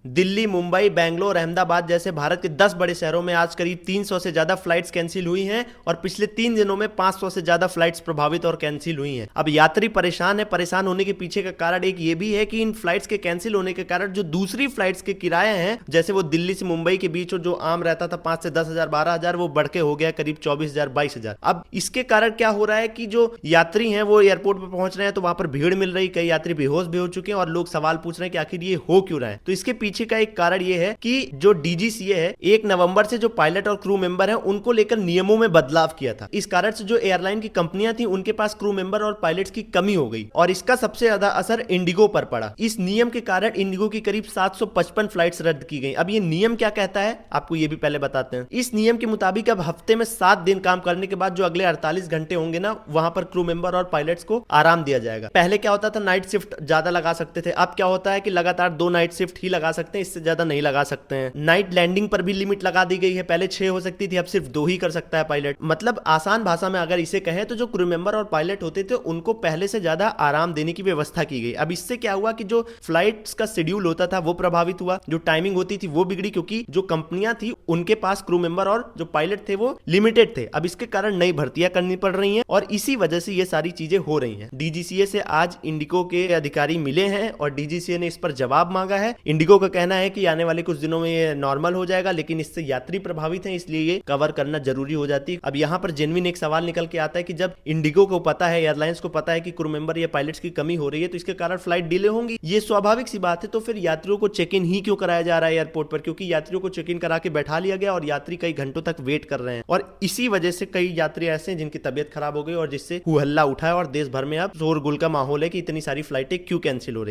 दिल्ली, मुंबई, बेंगलोर, अहमदाबाद जैसे भारत के 10 बड़े शहरों में आज करीब 300 से ज्यादा फ्लाइट्स कैंसिल हुई हैं और पिछले 3 दिनों में 500 से ज्यादा फ्लाइट्स प्रभावित और कैंसिल हुई हैं। अब यात्री परेशान है। परेशान होने के पीछे का कारण एक ये भी है कि इन फ्लाइट्स के कैंसिल होने के कारण जो दूसरी फ्लाइट्स के किराए हैं, जैसे वो दिल्ली से मुंबई के बीच जो आम रहता था 5 से 10 हजार 12 हजार, वो बढ़ के हो गया करीब 24 हजार 22 हजार। अब इसके कारण क्या हो रहा है कि जो यात्री हैं वो एयरपोर्ट पर पहुंच रहे हैं तो वहां पर भीड़ मिल रही, कई यात्री बेहोश भी हो चुके हैं और लोग सवाल पूछ रहे हैं कि आखिर ये हो क्यों रहा है। तो इसके पीछे का एक कारण ये है कि जो डीजीसीए है 1 नवंबर से जो पायलट और क्रू मेंबर हैं उनको लेकर नियमों में बदलाव किया था। इस कारण से जो एयरलाइन की कंपनियां थी उनके पास क्रू मेंबर और पायलट्स की कमी हो गई और इसका सबसे ज्यादा असर इंडिगो पर पड़ा। इस नियम के कारण इंडिगो की करीब 755 फ्लाइट्स रद्द की गई। अब ये नियम क्या कहता है आपको ये भी पहले बताते हैं। इस नियम के मुताबिक अब हफ्ते में 7 दिन काम करने के बाद जो अगले 48 घंटे होंगे ना, वहां पर क्रू मेंबर और पायलट्स को आराम दिया जाएगा। पहले क्या होता था, नाइट शिफ्ट ज्यादा लगा सकते थे। अब क्या होता है कि लगातार 2 नाइट शिफ्ट ही लगा सकते हैं, इससे ज्यादा नहीं लगा सकते हैं। नाइट लैंडिंग पर भी लिमिट लगा दी गई है। पहले 6 हो सकती थी, अब सिर्फ 2 ही कर सकता है पायलट। मतलब आसान भाषा में अगर इसे कहें तो जो क्रू मेंबर और पायलट होते थे उनको पहले से ज्यादा आराम देने की व्यवस्था की गई। अब इससे क्या हुआ कि जो फ्लाइट्स का शेड्यूल होता था वो प्रभावित हुआ, जो टाइमिंग होती थी वो बिगड़ी, क्योंकि जो कंपनियां थी उनके पास क्रू मेंबर और जो पायलट थे वो लिमिटेड थे। अब इसके कारण नई भर्तियां करनी पड़ रही हैं और इसी वजह से ये सारी चीजें हो रही हैं। डीजीसीए से आज इंडिगो के अधिकारी मिले हैं और डीजीसीए ने इस पर जवाब मांगा है। इंडिगो का कहना है कि आने वाले कुछ दिनों में ये नॉर्मल हो जाएगा, लेकिन इससे यात्री प्रभावित हैं, इसलिए ये कवर करना जरूरी हो जाती है। अब यहाँ पर जेन्युइन एक सवाल निकल के आता है कि जब इंडिगो को पता है, एयरलाइंस को पता है कि क्रू मेंबर या पायलट्स की कमी हो रही है तो इसके कारण फ्लाइट डिले होंगी, ये स्वाभाविक सी बात है। तो फिर यात्रियों को चेक इन ही क्यों कराया जा रहा है एयरपोर्ट पर? क्योंकि यात्रियों को चेक इन करा के बैठा लिया गया और यात्री कई घंटों तक वेट कर रहे हैं और इसी वजह से कई यात्री ऐसे हैं जिनकी तबियत खराब हो गई और जिससे हु हल्ला उठा है और देश भर में अब शोरगुल का माहौल है कि इतनी सारी फ्लाइटें क्यों कैंसिल हो रही है।